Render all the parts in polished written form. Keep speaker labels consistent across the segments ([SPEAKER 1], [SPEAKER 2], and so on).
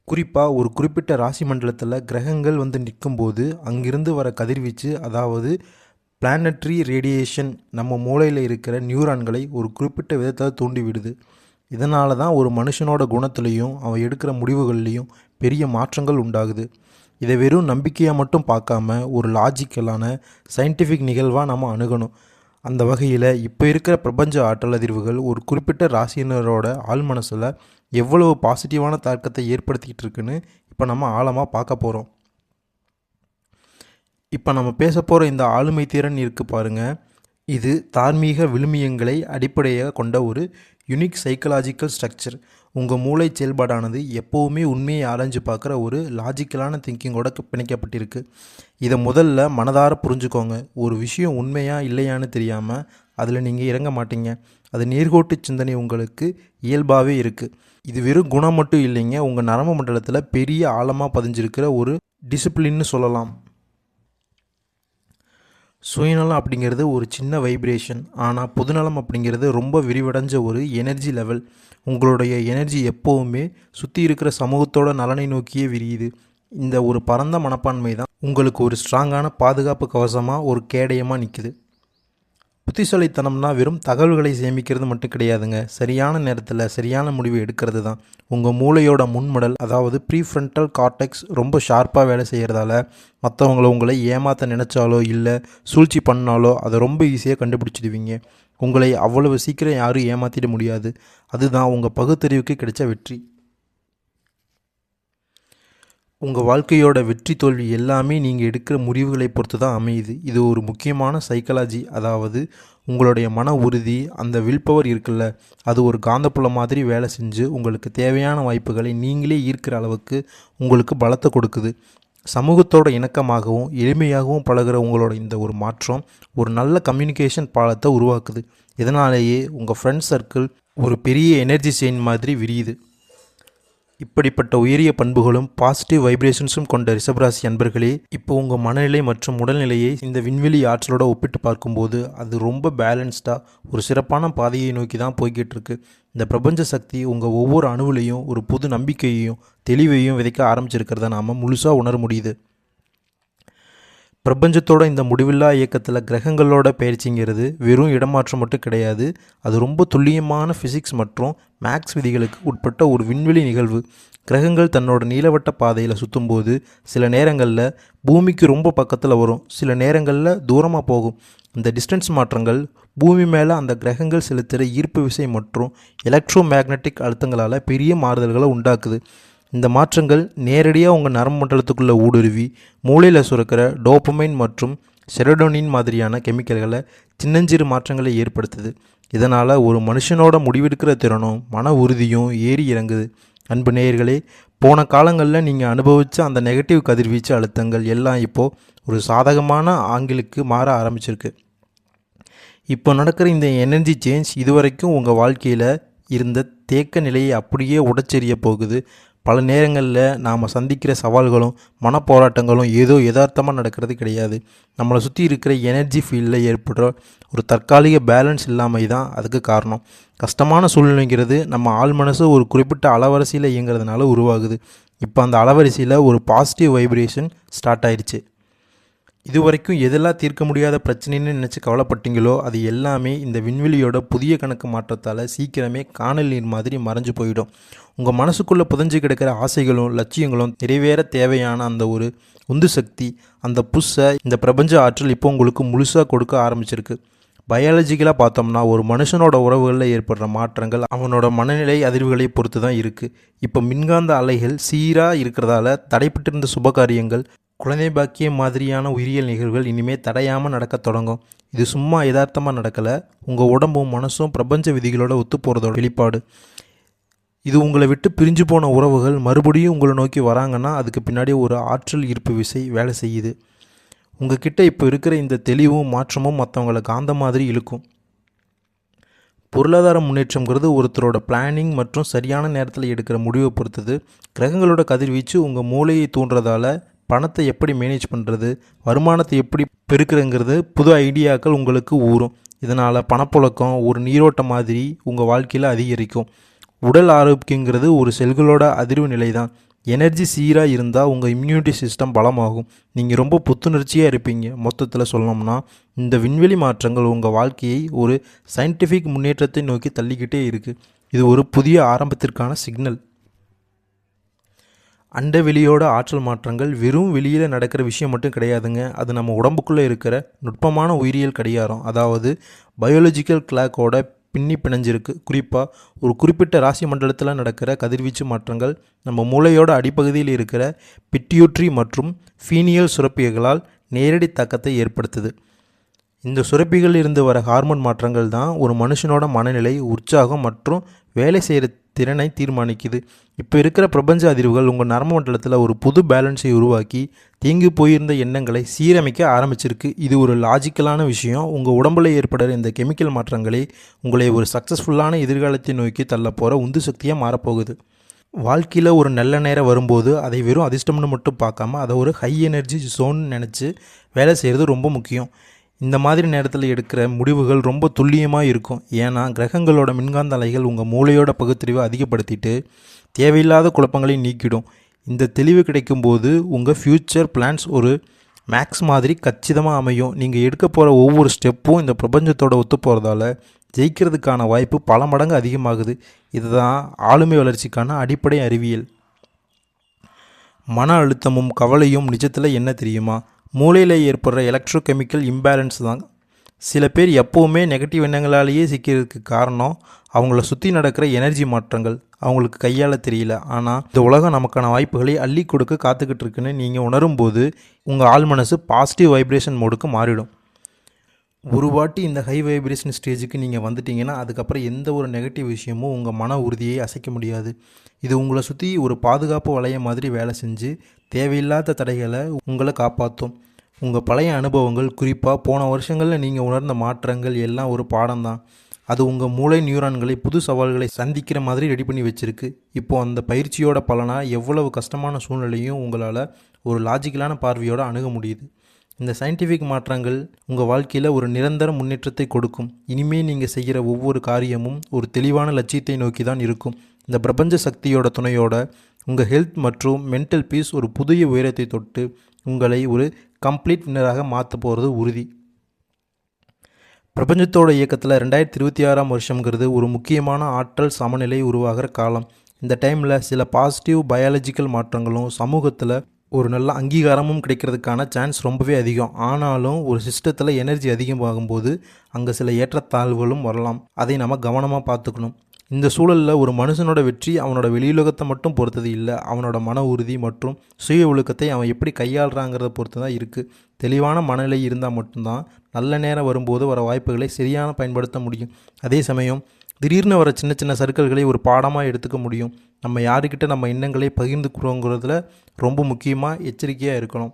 [SPEAKER 1] குறிப்பாக ஒரு குறிப்பிட்ட ராசி மண்டலத்தில் கிரகங்கள் வந்து நிற்கும்போது அங்கிருந்து வர கதிர்வீச்சு, அதாவது பிளானட்ரி ரேடியேஷன், நம்ம மூளையில் இருக்கிற நியூரான்களை ஒரு குறிப்பிட்ட விதத்தில் தூண்டி விடுது. இதனால தான் ஒரு மனுஷனோட குணத்துலேயும் அவன் எடுக்கிற முடிவுகள்லேயும் பெரிய மாற்றங்கள் உண்டாகுது. இதை வெறும் நம்பிக்கையாக மட்டும் பார்க்காம ஒரு லாஜிக்கலான சயின்டிஃபிக் நிகழ்வாக நம்ம அணுகணும். அந்த வகையில் இப்போ இருக்கிற பிரபஞ்ச ஆற்றல் அதிர்வுகள் ஒரு குறிப்பிட்ட ராசியினரோட ஆழ் மனசில் எவ்வளவு பாசிட்டிவான தாக்கத்தை ஏற்படுத்திக்கிட்டு இருக்குன்னு இப்போ நம்ம ஆழமாக பார்க்க போகிறோம். இப்போ நம்ம பேச போகிற இந்த ஆளுமை திறன் இருக்குது பாருங்கள், இது தார்மீக விழுமியங்களை அடிப்படையாக கொண்ட ஒரு யுனிக் சைக்கலாஜிக்கல் ஸ்ட்ரக்சர். உங்கள் மூளை செயல்பாடானது எப்போவுமே உண்மையை ஆராய்ஞ்சு பார்க்குற ஒரு லாஜிக்கலான திங்கிங்கோட பிணைக்கப்பட்டிருக்கு. இதை முதல்ல மனதார புரிஞ்சுக்கோங்க. ஒரு விஷயம் உண்மையா இல்லையான்னு தெரியாமல் அதில் நீங்கள் இறங்க மாட்டீங்க. அது நேர்கோட்டு சிந்தனை உங்களுக்கு இயல்பாகவே இருக்குது. இது வெறும் குணம் மட்டும் இல்லைங்க, உங்கள் நரம்பு மண்டலத்தில் பெரிய ஆழமாக பதிஞ்சிருக்கிற ஒரு டிசிப்ளின்னு சொல்லலாம். சுயநலம் அப்படிங்கிறது ஒரு சின்ன வைப்ரேஷன், ஆனால் பொதுநலம் அப்படிங்கிறது ரொம்ப விரிவடைஞ்ச ஒரு எனர்ஜி லெவல். உங்களுடைய எனர்ஜி எப்போவுமே சுற்றி இருக்கிற சமூகத்தோட நலனை நோக்கியே விரியுது. இந்த ஒரு பரந்த மனப்பான்மை தான் உங்களுக்கு ஒரு ஸ்ட்ராங்கான பாதுகாப்பு கவசமாக, ஒரு கேடயமாக நிற்குது. புத்திசாலித்தனம்னா வெறும் தகவல்களை சேமிக்கிறது மட்டும் கிடையாதுங்க, சரியான நேரத்தில் சரியான முடிவு எடுக்கிறது தான். உங்கள் மூளையோட முன்மடல், அதாவது ப்ரீஃப்ரண்டல் கார்டெக்ஸ் ரொம்ப ஷார்ப்பாக வேலை செய்கிறதால உங்களை ஏமாற்ற நினச்சாலோ இல்லை சூழ்ச்சி பண்ணாலோ அதை ரொம்ப ஈஸியாக கண்டுபிடிச்சிடுவீங்க. உங்களை அவ்வளவு சீக்கிரம் யாரும் ஏமாற்றிட முடியாது. அதுதான் உங்கள் பகுத்தறிவுக்கு கிடைச்ச வெற்றி. உங்கள் வாழ்க்கையோட வெற்றி தோல்வி எல்லாமே நீங்கள் எடுக்கிற முடிவுகளை பொறுத்து தான் அமையுது. இது ஒரு முக்கியமான சைக்காலஜி. அதாவது உங்களுடைய மன உறுதி, அந்த வில் பவர் இருக்குல்ல, அது ஒரு காந்தப்புலம் மாதிரி வேலை செஞ்சு உங்களுக்கு தேவையான வாய்ப்புகளை நீங்களே ஈர்க்கிற அளவுக்கு உங்களுக்கு பலத்தை கொடுக்குது. சமூகத்தோட இணக்கமாகவும் எளிமையாகவும் பழகிற உங்களோட இந்த ஒரு மாற்றம் ஒரு நல்ல கம்யூனிகேஷன் பாலத்தை உருவாக்குது. இதனாலேயே உங்கள் ஃப்ரெண்ட் சர்க்கிள் ஒரு பெரிய எனர்ஜி செயின் மாதிரி விரியுது. இப்படிப்பட்ட உயரிய பண்புகளும் பாசிட்டிவ் வைப்ரேஷன்ஸும் கொண்ட ரிஷபராசி அன்பர்களே, இப்போ உங்கள் மனநிலை மற்றும் உடல்நிலையை இந்த விண்வெளி ஆற்றலோட ஒப்பிட்டு பார்க்கும்போது அது ரொம்ப பேலன்ஸ்டாக ஒரு சிறப்பான பாதையை நோக்கி தான் போய்கிட்டு இருக்கு. இந்த பிரபஞ்ச சக்தி உங்கள் ஒவ்வொரு அணுவிலையும் ஒரு புது நம்பிக்கையையும் தெளிவையும் விதைக்க ஆரம்பிச்சிருக்கிறத நாம் முழுசாக உணர முடியுது. பிரபஞ்சத்தோட இந்த முடிவில்லா இயக்கத்தில் கிரகங்களோட பயிற்சிங்கிறது வெறும் இடமாற்றம் மட்டும் கிடையாது. அது ரொம்ப துல்லியமான ஃபிசிக்ஸ் மற்றும் மேக்ஸ் விதிகளுக்கு உட்பட்ட ஒரு விண்வெளி நிகழ்வு. கிரகங்கள் தன்னோட நீளவட்ட பாதையில் சுற்றும்போது சில நேரங்களில் பூமிக்கு ரொம்ப பக்கத்தில் வரும், சில நேரங்களில் தூரமாக போகும். இந்த டிஸ்டன்ஸ் மாற்றங்கள் பூமி மேலே அந்த கிரகங்கள் செலுத்துகிற ஈர்ப்பு விசை மற்றும் எலக்ட்ரோ மேக்னட்டிக் அழுத்தங்களால் பெரிய மாறுதல்களை உண்டாக்குது. இந்த மாற்றங்கள் நேரடியாக உங்கள் நரம்பு மண்டலத்துக்குள்ளே ஊடுருவி மூளையில் சுரக்கிற டோப்பமைன் மற்றும் செரடோனின் மாதிரியான கெமிக்கல்களை சின்னஞ்சிறு மாற்றங்களை ஏற்படுத்துது. இதனால் ஒரு மனுஷனோட முடிவெடுக்கிற திறனும் மன உறுதியும் ஏறி இறங்குது. அன்பு நேயர்களே, போன காலங்களில் நீங்கள் அனுபவித்த அந்த நெகட்டிவ் கதிர்வீச்சு அழுத்தங்கள் எல்லாம் இப்போது ஒரு சாதகமான ஆங்கிலுக்கு மாற ஆரம்பிச்சிருக்கு. இப்போ நடக்கிற இந்த எனர்ஜி சேஞ்ச் இதுவரைக்கும் உங்கள் வாழ்க்கையில் இருந்த தேக்க நிலையை அப்படியே உடைச்செறிய போகுது. பல நேரங்களில் நாம் சந்திக்கிற சவால்களும் மனப்போராட்டங்களும் ஏதோ யதார்த்தமாக நடக்கிறது கிடையாது. நம்மளை சுற்றி இருக்கிற எனர்ஜி ஃபீல்டில் ஏற்படுற ஒரு தற்காலிக பேலன்ஸ் இல்லாமல் தான் அதுக்கு காரணம். கஷ்டமான சூழ்நிலைங்கிறது நம்ம ஆள் மனசு ஒரு குறிப்பிட்ட அளவரிசையில் இயங்குறதுனால உருவாகுது. இப்போ அந்த அளவரிசையில் ஒரு பாசிட்டிவ் வைப்ரேஷன் ஸ்டார்ட் ஆயிடுச்சு. இது வரைக்கும் எதெல்லாம் தீர்க்க முடியாத பிரச்சனைன்னு நினச்சி கவலைப்பட்டீங்களோ அது எல்லாமே இந்த விண்வெளியோட புதிய கணக்கு மாற்றத்தால் சீக்கிரமே காணல் நீர் மாதிரி மறைஞ்சு போயிடும். உங்கள் மனசுக்குள்ளே புதைஞ்சு கிடக்கிற ஆசைகளும் லட்சியங்களும் நிறைவேற தேவையான அந்த ஒரு உந்து சக்தி, அந்த புஷ்ஷை இந்த பிரபஞ்ச ஆற்றல் இப்போ உங்களுக்கு முழுசாக கொடுக்க ஆரம்பிச்சிருக்கு. பயாலஜிக்கலாக பார்த்தோம்னா ஒரு மனுஷனோட உறவுகளில் ஏற்படுற மாற்றங்கள் அவனோட மனநிலை அதிர்வுகளை பொறுத்து தான் இருக்குது. இப்போ மின்காந்த அலைகள் சீராக இருக்கிறதால தடைப்பட்டிருந்த சுபகாரியங்கள், குழந்தை பாக்கியம் மாதிரியான உயிரியல் நிகழ்வுகள் இனிமேல் தடையாமல் நடக்க தொடங்கும். இது சும்மா யதார்த்தமாக நடக்கலை, உங்கள் உடம்பும் மனசும் பிரபஞ்ச விதிகளோட ஒத்து போகிறதோட வெளிப்பாடு. இது உங்களை விட்டு பிரிஞ்சு போன உறவுகள் மறுபடியும் உங்களை நோக்கி வராங்கன்னா அதுக்கு பின்னாடி ஒரு ஆற்றல் ஈர்ப்பு விசை வேலை செய்யுது. உங்ககிட்ட இப்போ இருக்கிற இந்த தெளிவும் மாற்றமும் மற்றவங்களை காந்த மாதிரி இழுக்கும். பொருளாதார முன்னேற்றங்கிறது ஒருத்தரோட பிளானிங் மற்றும் சரியான நேரத்தில் எடுக்கிற முடிவை பொறுத்தது. கிரகங்களோட கதிர்வீச்சு உங்கள் மூளையை தூண்டுறதால பணத்தை எப்படி மேனேஜ் பண்ணுறது, வருமானத்தை எப்படி பெருக்கிறங்கிறது புது ஐடியாக்கள் உங்களுக்கு ஊறும். இதனால் பணப்புழக்கம் ஒரு நீரோட்டம் மாதிரி உங்கள் வாழ்க்கையில் அதிகரிக்கும். உடல் ஆரோக்கியங்கிறது ஒரு செல்களோட அதிர்வு நிலை தான். எனர்ஜி சீராக இருந்தால் உங்கள் இம்யூனிட்டி சிஸ்டம் பலமாகும். நீங்கள் ரொம்ப புத்துணர்ச்சியாக இருப்பீங்க. மொத்தத்தில் சொல்லணும்னா இந்த விண்வெளி மாற்றங்கள் உங்கள் வாழ்க்கையை ஒரு சயின்டிஃபிக் முன்னேற்றத்தை நோக்கி தள்ளிக்கிட்டே இருக்குது. இது ஒரு புதிய ஆரம்பத்திற்கான சிக்னல். அண்டவெளியோட ஆற்றல் மாற்றங்கள் வெறும் வெளியில் நடக்கிற விஷயம் மட்டும் கிடையாதுங்க. அது நம்ம உடம்புக்குள்ளே இருக்கிற நுட்பமான உயிரியல் கடிகாரம், அதாவது பயோலஜிக்கல் கிளாக்கோட பின்னி பிணைஞ்சிருக்கு. குறிப்பாக ஒரு குறிப்பிட்ட ராசி மண்டலத்தில் நடக்கிற கதிர்வீச்சு மாற்றங்கள் நம்ம மூளையோட அடிப்பகுதியில் இருக்கிற பிட்யூட்ரி மற்றும் ஃபீனியல் சுரப்பிகளால் நேரடி தாக்கத்தை ஏற்படுத்துது. இந்த சுரப்பிகள் இருந்து வர ஹார்மோன் மாற்றங்கள் தான் ஒரு மனுஷனோட மனநிலை, உற்சாகம் மற்றும் வேலை செய்கிற திறனை தீர்மானிக்குது. இப்போ இருக்கிற பிரபஞ்ச அதிர்வுகள் உங்கள் நரம்பு மண்டலத்தில் ஒரு புது பேலன்ஸை உருவாக்கி தீங்கு போயிருந்த எண்ணங்களை சீரமைக்க ஆரம்பிச்சிருக்கு. இது ஒரு லாஜிக்கலான விஷயம். உங்கள் உடம்புல ஏற்படுற இந்த கெமிக்கல் மாற்றங்களே உங்களை ஒரு சக்ஸஸ்ஃபுல்லான எதிர்காலத்தை நோக்கி தள்ள போகிற உந்து சக்தியாக மாறப்போகுது. வாழ்க்கையில் ஒரு நல்ல நேரம் வரும்போது அதை வெறும் அதிர்ஷ்டம்னு மட்டும் பார்க்காம அதை ஒரு ஹை எனர்ஜி ஜோன் நினச்சி வேலை செய்கிறது ரொம்ப முக்கியம். இந்த மாதிரி நேரத்தில் எடுக்கிற முடிவுகள் ரொம்ப துல்லியமாக இருக்கும். ஏன்னா கிரகங்களோட மின்காந்த அலைகள் உங்கள் மூளையோட பகுத்தறிவை அதிகப்படுத்திட்டு தேவையில்லாத குழப்பங்களை நீக்கிடும். இந்த தெளிவு கிடைக்கும்போது உங்கள் ஃப்யூச்சர் பிளான்ஸ் ஒரு மேக்ஸ் மாதிரி கச்சிதமாக அமையும். நீங்கள் எடுக்க போகிற ஒவ்வொரு ஸ்டெப்பும் இந்த பிரபஞ்சத்தோட ஒத்து போகிறதால ஜெயிக்கிறதுக்கான வாய்ப்பு பல மடங்கு அதிகமாகுது. இதுதான் ஆளுமை வளர்ச்சிக்கான அடிப்படை அறிவியல். மன அழுத்தமும் கவலையும் நிஜத்தில் என்ன தெரியுமா? மூளையில் ஏற்படுற எலக்ட்ரோ கெமிக்கல் இம்பேலன்ஸ் தான். சில பேர் எப்போவுமே நெகட்டிவ் எண்ணங்களாலேயே சிக்கிறதுக்கு காரணம் அவங்கள சுற்றி நடக்கிற எனர்ஜி மாற்றங்கள் அவங்களுக்கு கையாள தெரியல. ஆனால் இந்த உலகம் நமக்கான வாய்ப்புகளை அள்ளி கொடுக்க காத்துக்கிட்டு இருக்குன்னு நீங்கள் உணரும்போது உங்கள் ஆள் மனசு பாசிட்டிவ் வைப்ரேஷன் மோடுக்கு மாறிடும். ஒரு வாட்டி இந்த ஹை வைப்ரேஷன் ஸ்டேஜுக்கு நீங்கள் வந்துட்டீங்கன்னா அதுக்கப்புறம் எந்த ஒரு நெகட்டிவ் விஷயமும் உங்கள் மன உறுதியை அசைக்க முடியாது. இது உங்களை சுற்றி ஒரு பாதுகாப்பு வளையம் மாதிரி வேலை செஞ்சு தேவையில்லாத தடைகளை உங்களை காப்பாற்றும். உங்கள் பழைய அனுபவங்கள், குறிப்பாக போன வருஷங்களில் நீங்கள் உணர்ந்த மாற்றங்கள் எல்லாம் ஒரு பாடம் தான். அது உங்கள் மூளை நியூரான்களை புது சவால்களை சந்திக்கிற மாதிரி ரெடி பண்ணி வச்சுருக்கு. இப்போது அந்த பயிற்சியோட பலனாக எவ்வளவு கஷ்டமான சூழ்நிலையும் உங்களால் ஒரு லாஜிக்கலான பார்வையோடு அணுக முடியுது. இந்த சயின்டிஃபிக் மாற்றங்கள் உங்கள் வாழ்க்கையில் ஒரு நிரந்தர முன்னேற்றத்தை கொடுக்கும். இனிமேல் நீங்கள் செய்கிற ஒவ்வொரு காரியமும் ஒரு தெளிவான லட்சியத்தை நோக்கி தான் இருக்கும். இந்த பிரபஞ்ச சக்தியோட துணையோட உங்கள் ஹெல்த் மற்றும் மென்டல் பீஸ் ஒரு புதிய உயரத்தை தொட்டு உங்களை ஒரு கம்ப்ளீட் வின்னராக மாற்ற போகிறது உறுதி. பிரபஞ்சத்தோட இயக்கத்தில் 2026ஆம் வருஷங்கிறது ஒரு முக்கியமான ஆற்றல் சமநிலை உருவாகிற காலம். இந்த டைமில் சில பாசிட்டிவ் பயாலஜிக்கல் மாற்றங்களும் சமூகத்தில் ஒரு நல்ல அங்கீகாரமும் கிடைக்கிறதுக்கான சான்ஸ் ரொம்பவே அதிகம். ஆனாலும் ஒரு சிஸ்டத்தில் எனர்ஜி அதிகமாகும்போது அங்கே சில ஏற்றத்தாழ்வுகளும் வரலாம். அதை நம்ம கவனமாக பார்த்துக்கணும். இந்த சூழலில் ஒரு மனுஷனோட வெற்றி அவனோட வெளியுலகத்தை மட்டும் பொறுத்தது இல்லை, அவனோட மன உறுதி மற்றும் சுய ஒழுக்கத்தை அவன் எப்படி கையாளுறாங்கிறத பொறுத்து தான் இருக்குது. தெளிவான மனநிலை இருந்தால் மட்டும்தான் நல்ல நேரம் வரும்போது வர வாய்ப்புகளை சரியான பயன்படுத்த முடியும். அதே சமயம் திடீர்னு வர சின்ன சின்ன சர்க்கிள்களை ஒரு பாடமாக எடுத்துக்க முடியும். நம்ம யாருக்கிட்ட நம்ம எண்ணங்களை பகிர்ந்துக்கிறோங்கிறதுல ரொம்ப முக்கியமாக எச்சரிக்கையாக இருக்கணும்.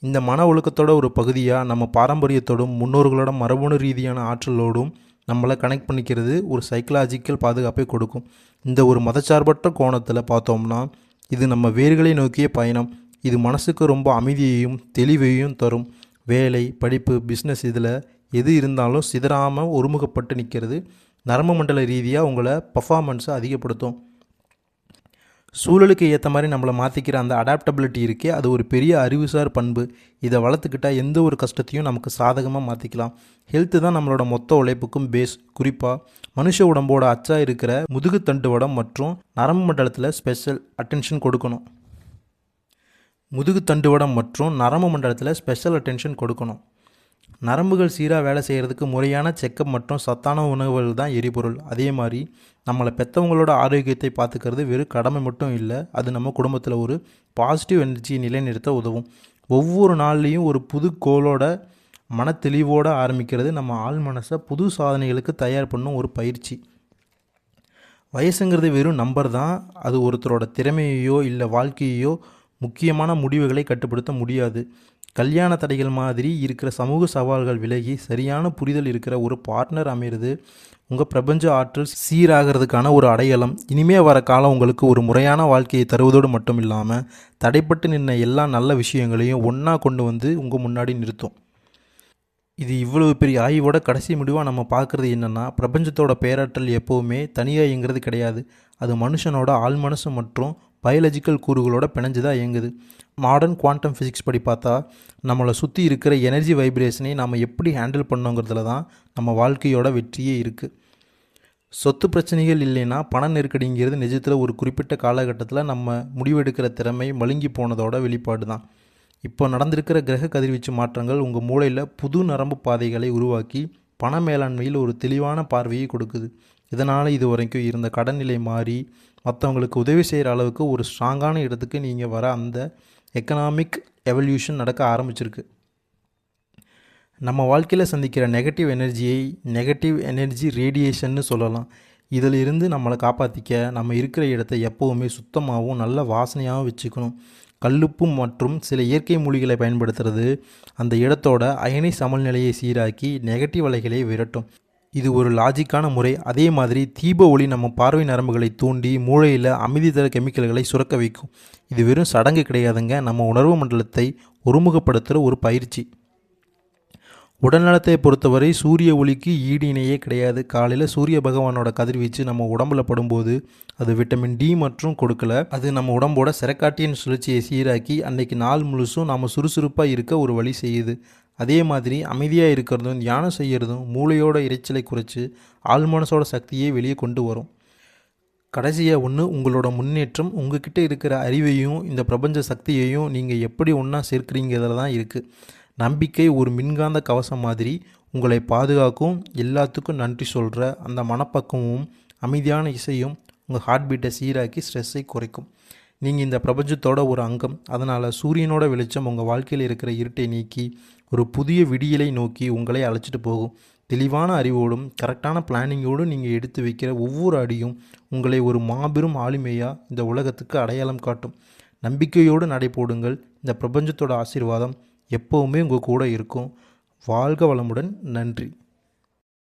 [SPEAKER 1] இந்த மன ஒழுக்கத்தோட ஒரு பகுதியாக நம்ம பாரம்பரியத்தோடும் முன்னோர்களோட மரபணு ரீதியான ஆற்றலோடும் நம்மளை கனெக்ட் பண்ணிக்கிறது ஒரு சைக்கலாஜிக்கல் பாதுகாப்பை கொடுக்கும். இந்த ஒரு மதச்சார்பற்ற கோணத்தில் பார்த்தோம்னா இது நம்ம வேர்களை நோக்கிய பயணம். இது மனசுக்கு ரொம்ப அமைதியையும் தெளிவையும் தரும். வேலை, படிப்பு, பிஸ்னஸ் இதில் எது இருந்தாலும் சிதறாமல் ஒருமுகப்பட்டு நிற்கிறது நரம்பு மண்டல ரீதியாக உங்களை பர்ஃபார்மன்ஸை அதிகப்படுத்தும். சூழலுக்கு ஏற்ற மாதிரி நம்மளை மாற்றிக்கிற அந்த அடாப்டபிலிட்டி இருக்கே, அது ஒரு பெரிய அறிவுசார் பண்பு. இதை வளர்த்துக்கிட்டால் எந்த ஒரு கஷ்டத்தையும் நமக்கு சாதகமாக மாற்றிக்கலாம். ஹெல்த்து தான் நம்மளோட மொத்த உழைப்புக்கும் பேஸ். குறிப்பாக மனுஷ உடம்போட அச்சா இருக்கிற முதுகு தண்டுவடம் மற்றும் நரம்பு மண்டலத்தில் ஸ்பெஷல் அட்டென்ஷன் கொடுக்கணும். முதுகு தண்டுவடம் மற்றும் நரம்பு மண்டலத்தில் ஸ்பெஷல் அட்டென்ஷன் கொடுக்கணும். நரம்புகள் சீராக வேலை செய்கிறதுக்கு முறையான செக்கப் மற்றும் சத்தான உணவுகள் தான் எரிபொருள். அதே மாதிரி நம்மளை பெற்றவங்களோட ஆரோக்கியத்தை பார்த்துக்கிறது வெறும் கடமை மட்டும் இல்லை, அது நம்ம குடும்பத்தில் ஒரு பாசிட்டிவ் எனர்ஜியை நிலைநிறுத்த உதவும். ஒவ்வொரு நாள்லேயும் ஒரு புது கோளோட மன தெளிவோடு ஆரம்பிக்கிறது நம்ம ஆள் மனசை புது சாதனைகளுக்கு தயார் பண்ணும் ஒரு பயிற்சி. வயசுங்கிறது வெறும் நம்பர் தான். அது ஒருத்தரோட திறமையையோ இல்லை வாழ்க்கையையோ முக்கியமான முடிவுகளை கட்டுப்படுத்த முடியாது. கல்யாண தடைகள் மாதிரி இருக்கிற சமூக சவால்கள் விலகி சரியான புரிதல் இருக்கிற ஒரு பார்ட்னர் அமைகிறது உங்கள் பிரபஞ்ச ஆற்றல் சீராகிறதுக்கான ஒரு அடையாளம். இனிமே வர காலம் உங்களுக்கு ஒரு முறையான வாழ்க்கையை தருவதோடு மட்டும் இல்லாமல் தடைப்பட்டு நின்ன எல்லா நல்ல விஷயங்களையும் ஒன்றா கொண்டு வந்து உங்கள் முன்னாடி நிறுத்தும். இது இவ்வளவு பெரிய ஆய்வோட கடைசி முடிவாக நம்ம பார்க்குறது என்னென்னா, பிரபஞ்சத்தோட பேராற்றல் எப்போவுமே தனியாக இயங்கிறது கிடையாது. அது மனுஷனோட ஆழ்மனசு மற்றும் பயாலஜிக்கல் கூறுகளோட பிணைஞ்சு தான் இயங்குது. மாடர்ன் குவாண்டம் ஃபிசிக்ஸ் படி பார்த்தா நம்மளை சுற்றி இருக்கிற எனர்ஜி வைப்ரேஷனை நாம் எப்படி ஹேண்டில் பண்ணோங்கிறதுல தான் நம்ம வாழ்க்கையோட வெற்றியே இருக்குது. சொத்து பிரச்சனைகள் இல்லைன்னா பண நெருக்கடிங்கிறது நிஜத்தில் ஒரு குறிப்பிட்ட காலகட்டத்தில் நம்ம முடிவெடுக்கிற திறமை மழுங்கி போனதோட வெளிப்பாடு தான். இப்போ நடந்திருக்கிற கிரக கதிர்வீச்சு மாற்றங்கள் உங்கள் மூளையில் புது நரம்பு பாதைகளை உருவாக்கி பண மேலாண்மையில் ஒரு தெளிவான பார்வையை கொடுக்குது. இதனால் இது வரைக்கும் இருந்த கடன் நிலை மாறி மற்றவங்களுக்கு உதவி செய்கிற அளவுக்கு ஒரு ஸ்ட்ராங்கான இடத்துக்கு நீங்கள் வர அந்த எக்கனாமிக் எவல்யூஷன் நடக்க ஆரம்பிச்சிருக்கு. நம்ம வாழ்க்கையில் சந்திக்கிற நெகட்டிவ் எனர்ஜியை நெகட்டிவ் எனர்ஜி ரேடியேஷன்னு சொல்லலாம். இதில் இருந்து நம்மளை காப்பாற்றிக்க நம்ம இருக்கிற இடத்த எப்போவுமே சுத்தமாகவும் நல்ல வாசனையாகவும் வச்சுக்கணும். கல்லுப்பு மற்றும் சில இயற்கை மூலிகளை பயன்படுத்துறது அந்த இடத்தோட அயனி சமநிலையை சீராக்கி நெகட்டிவ் அலைகளை விரட்டும். இது ஒரு லாஜிக்கான முறை. அதே மாதிரி தீப ஒளி நம்ம பார்வை நரம்புகளை தூண்டி மூளையில் அமைதி தர கெமிக்கல்களை சுரக்க வைக்கும். இது வெறும் சடங்கு கிடையாதுங்க, நம்ம உணர்வு மண்டலத்தை ஒருமுகப்படுத்துகிற ஒரு பயிற்சி. உடல்நலத்தை பொறுத்தவரை சூரிய ஒளிக்கு ஈடு இணையே கிடையாது. காலையில் சூரிய பகவானோட கதிர்வீச்சு நம்ம உடம்புல படும்போது அது விட்டமின் டி மற்றும் கொடுக்கல. அது நம்ம உடம்போட சிரக்காட்டியின் சுழற்சியை சீராக்கி அன்னைக்கு நாள் முழுசும் நாம் சுறுசுறுப்பாக இருக்க ஒரு வழி செய்யுது. அதே மாதிரி அமைதியாக இருக்கிறதும் தியானம் செய்கிறதும் மூளையோட இரைச்சலை குறைச்சி ஆழ்மனசோட சக்தியை வெளியே கொண்டு வரும். கடைசியாக ஒன்று, உங்களோட முன்னேற்றம் உங்ககிட்ட இருக்கிற அறிவையும் இந்த பிரபஞ்ச சக்தியையும் நீங்கள் எப்படி ஒன்றா சேர்க்குறீங்கிறதுல தான் இருக்குது. நம்பிக்கை ஒரு மின்காந்த கவசம் மாதிரி உங்களை பாதுகாக்கும். எல்லாத்துக்கும் நன்றி சொல்கிற அந்த மனப்பக்குவமும் அமைதியான இசையும் உங்கள் ஹார்ட் பீட்டை சீராக்கி ஸ்ட்ரெஸ்ஸை குறைக்கும். நீங்கள் இந்த பிரபஞ்சத்தோட ஒரு அங்கம். அதனால் சூரியனோட வெளிச்சம் உங்கள் வாழ்க்கையில் இருக்கிற இருட்டை நீக்கி ஒரு புதிய விடியலை நோக்கி உங்களை அழைச்சிட்டு போகும். தெளிவான அறிவோடும் கரெக்டான பிளானிங்கோடும் நீங்கள் எடுத்து வைக்கிற ஒவ்வொரு அடியும் உங்களை ஒரு மாபெரும் ஆளுமையாக இந்த உலகத்துக்கு அடையாளம் காட்டும். நம்பிக்கையோடு நடைபோடுங்கள். இந்த பிரபஞ்சத்தோட ஆசீர்வாதம் எப்போவுமே உங்கள் கூட இருக்கும். வாழ்க வளமுடன். நன்றி.